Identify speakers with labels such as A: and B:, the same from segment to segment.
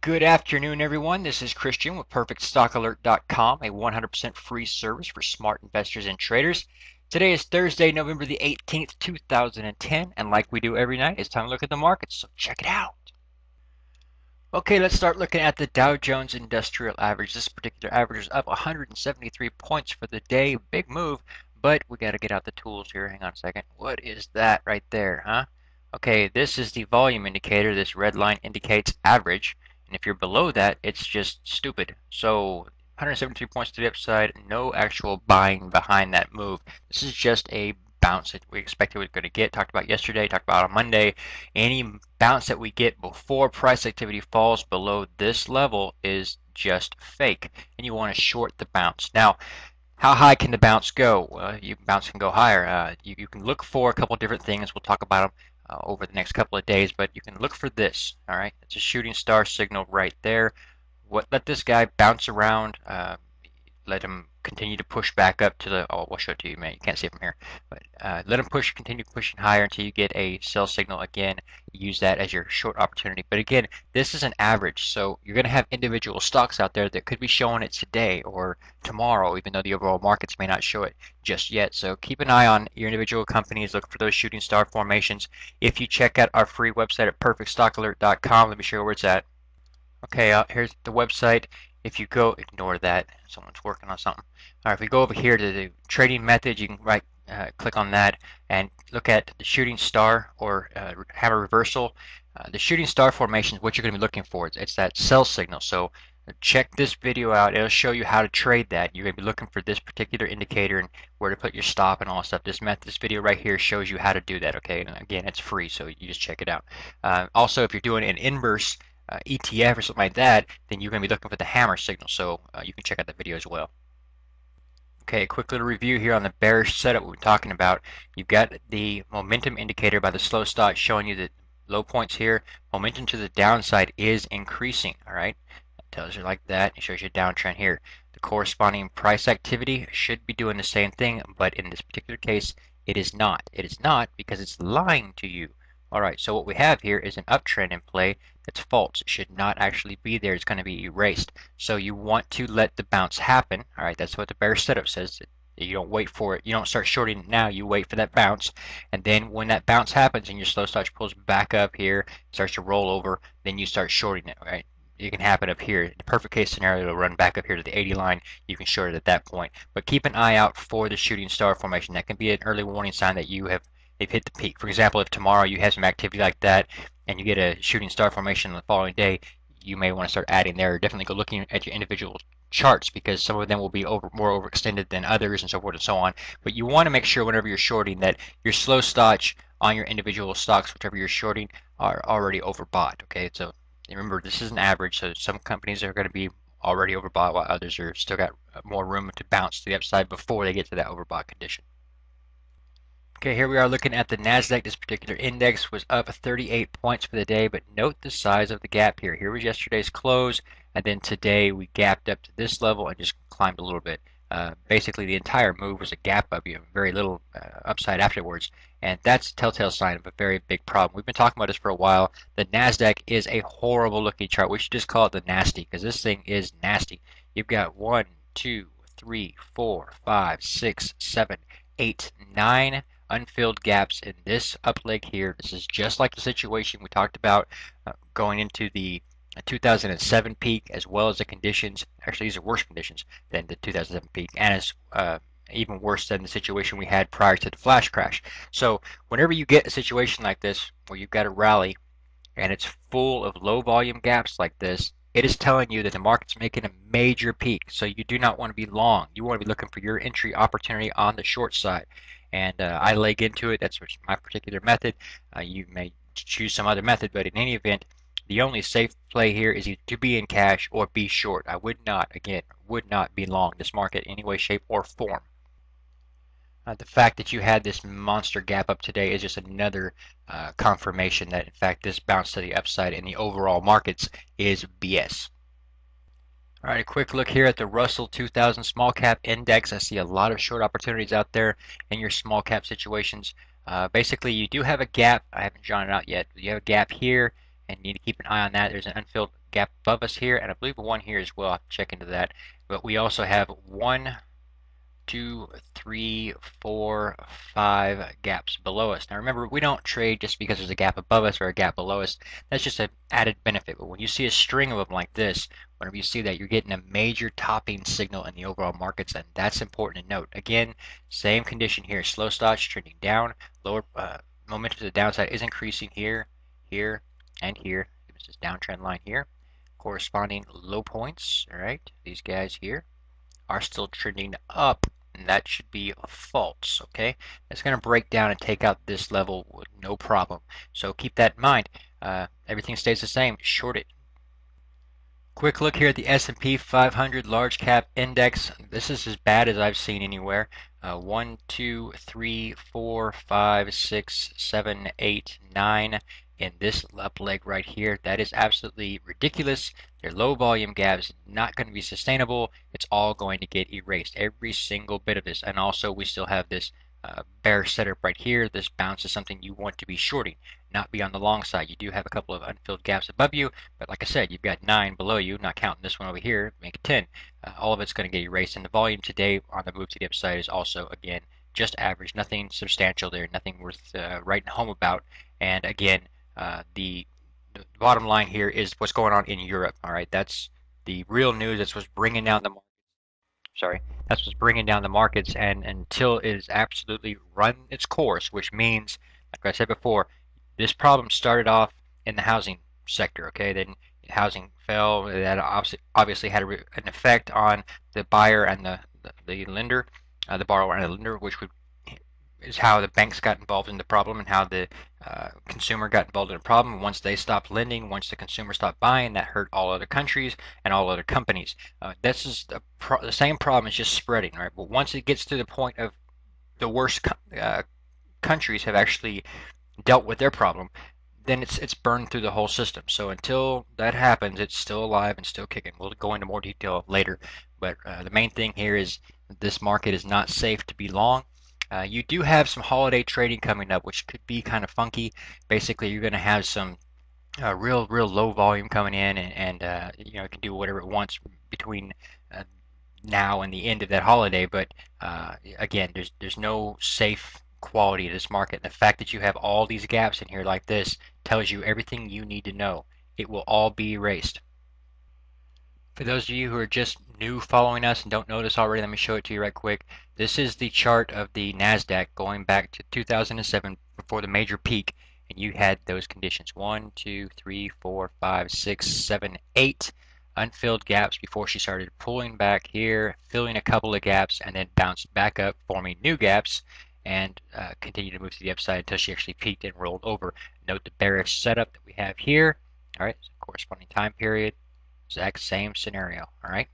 A: Good afternoon, everyone. This is Christian with PerfectStockAlert.com, a 100% free service for smart investors and traders. Today is Thursday, November the 18th, 2010, and like we do every night, it's time to look at the markets, so check it out. Okay, let's start looking at the Dow Jones Industrial Average. This particular average is up 173 points for the day. Big move, but we got to get out the tools here. Hang on a second. What is that right there, huh? Okay, this is the volume indicator. This red line indicates average. And if you're below that, it's just stupid. So 173 points to the upside, no actual buying behind that move. This is just a bounce that we expected we were going to get. Talked about yesterday, talked about on Monday. Any bounce that we get before price activity falls below this level is just fake, and you want to short the bounce. Now, how high can the bounce go? Bounce can go higher. You can look for a couple different things. We'll talk about them over the next couple of days, but you can look for this. All right, it's a shooting star signal right there. Let this guy bounce around. Let him continue to push back up to the. Oh, we'll show it to you, man. You can't see it from here, but let him continue pushing higher until you get a sell signal again. Use that as your short opportunity. But again, this is an average, so you're going to have individual stocks out there that could be showing it today or tomorrow, even though the overall markets may not show it just yet. So keep an eye on your individual companies. Look for those shooting star formations. If you check out our free website at PerfectStockAlert.com, let me show you where it's at. Okay, here's the website. If you go, ignore that. Someone's working on something. All right, if we go over here to the trading method, you can click on that and look at the shooting star or have a reversal. The shooting star formation is what you're going to be looking for. It's that sell signal. So check this video out. It'll show you how to trade that. You're going to be looking for this particular indicator and where to put your stop and all that stuff. This video right here shows you how to do that. Okay, and again, it's free, so you just check it out. Also, if you're doing an inverse ETF or something like that, then you're going to be looking for the hammer signal. So you can check out that video as well. Okay, a quick little review here on the bearish setup we've been talking about. You've got the momentum indicator by the slow start showing you the low points here. Momentum to the downside is increasing, all right? It tells you like that. It shows you a downtrend here. The corresponding price activity should be doing the same thing, but in this particular case, it is not. It is not because it's lying to you. All right, so what we have here is an uptrend in play that's false. It should not actually be there. It's going to be erased. So you want to let the bounce happen. All right, that's what the bearish setup says. You don't wait for it. You don't start shorting it now. You wait for that bounce. And then when that bounce happens and your slow start pulls back up here, starts to roll over, then you start shorting it, right? It can happen up here. In the perfect case scenario, it'll run back up here to the 80 line. You can short it at that point. But keep an eye out for the shooting star formation. That can be an early warning sign that they've hit the peak. For example, if tomorrow you have some activity like that and you get a shooting star formation the following day, you may want to start adding there. Definitely go looking at your individual charts because some of them will be more overextended than others and so forth and so on. But you want to make sure whenever you're shorting that your slow stotch on your individual stocks, whichever you're shorting, are already overbought. Okay, so remember this is an average, so some companies are going to be already overbought while others are still got more room to bounce to the upside before they get to that overbought condition. Okay, here we are looking at the NASDAQ. This particular index was up 38 points for the day, but note the size of the gap here. Here was yesterday's close, and then today we gapped up to this level and just climbed a little bit. Basically, the entire move was a gap up, very little upside afterwards, and that's a telltale sign of a very big problem. We've been talking about this for a while. The NASDAQ is a horrible looking chart. We should just call it the nasty, because this thing is nasty. You've got 1, 2, 3, 4, 5, 6, 7, 8, 9 unfilled gaps in this up leg here. This is just like the situation we talked about going into the 2007 peak, as well as the conditions. Actually, these are worse conditions than the 2007 peak, and it's even worse than the situation we had prior to the flash crash. So whenever you get a situation like this where you've got a rally and it's full of low volume gaps like this, it is telling you that the market's making a major peak. So you do not want to be long. You want to be looking for your entry opportunity on the short side. And I leg into it. That's my particular method. You may choose some other method, but in any event, the only safe play here is either to be in cash or be short. I would not, again, would not be long this market in any way, shape, or form. The fact that you had this monster gap up today is just another confirmation that, in fact, this bounce to the upside in the overall markets is BS. All right, a quick look here at the Russell 2000 Small Cap Index. I see a lot of short opportunities out there in your small cap situations. Basically, you do have a gap. I haven't drawn it out yet. You have a gap here, and you need to keep an eye on that. There's an unfilled gap above us here, and I believe one here as well. I'll check into that. But we also have 1, 2, 3, 4, 5 gaps below us. Now remember, we don't trade just because there's a gap above us or a gap below us. That's just an added benefit. But when you see a string of them like this, whenever you see that, you're getting a major topping signal in the overall markets, and that's important to note. Again, same condition here. Slow starts trending down. Lower momentum to the downside is increasing here, here, and here. This is downtrend line here. Corresponding low points, all right? These guys here are still trending up, and that should be false, okay? It's going to break down and take out this level with no problem. So keep that in mind. Everything stays the same. Short it. Quick look here at the S&P 500 large cap index. This is as bad as I've seen anywhere. 1, 2, 3, 4, 5, 6, 7, 8, 9 in this up leg right here. That is absolutely ridiculous. They're low volume gaps, not going to be sustainable. It's all going to get erased, every single bit of this. And also we still have this bear setup right here. This bounce is something you want to be shorting, not be on the long side. You do have a couple of unfilled gaps above you, but like I said, you've got 9 below you, not counting this one over here, make it 10. All of it's going to get erased, and the volume today on the move to the upside is also, again, just average, nothing substantial there, nothing worth writing home about. And again, the bottom line here is what's going on in Europe. All right, that's the real news. That's what's bringing down the that's what's bringing down the markets. And until it is absolutely run its course, which means, like I said before, this problem started off in the housing sector. Okay, then housing fell. That obviously had an effect on the buyer and the lender, the borrower and the lender, which is how the banks got involved in the problem and how the consumer got involved in the problem. Once they stopped lending, once the consumer stopped buying, that hurt all other countries and all other companies. This is the same problem is just spreading, right? But once it gets to the point of the worst countries have actually dealt with their problem, then it's burned through the whole system. So until that happens, it's still alive and still kicking. We'll go into more detail later. But the main thing here is this market is not safe to be long. You do have some holiday trading coming up, which could be kind of funky. Basically, you're going to have some real low volume coming in, and you know, it can do whatever it wants between now and the end of that holiday. But again, there's no safe quality to this market. And the fact that you have all these gaps in here like this tells you everything you need to know. It will all be erased. For those of you who are just new following us and don't know this already, let me show it to you right quick. This is the chart of the NASDAQ going back to 2007 before the major peak, and you had those conditions. 1, 2, 3, 4, 5, 6, 7, 8 unfilled gaps before she started pulling back here, filling a couple of gaps, and then bounced back up, forming new gaps, and continued to move to the upside until she actually peaked and rolled over. Note the bearish setup that we have here. All right, so corresponding time period. Exact same scenario, all right?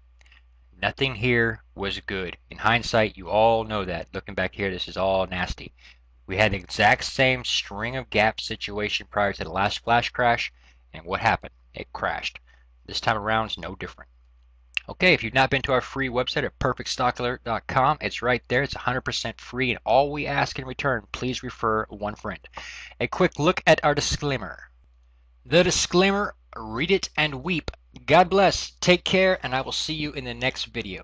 A: Nothing here was good. In hindsight, you all know that. Looking back here, this is all nasty. We had the exact same string of gaps situation prior to the last flash crash, and what happened? It crashed. This time around is no different. Okay, if you've not been to our free website at perfectstockalert.com, it's right there. It's 100% free, and all we ask in return, please refer one friend. A quick look at our disclaimer. The disclaimer, read it and weep. God bless, take care, and I will see you in the next video.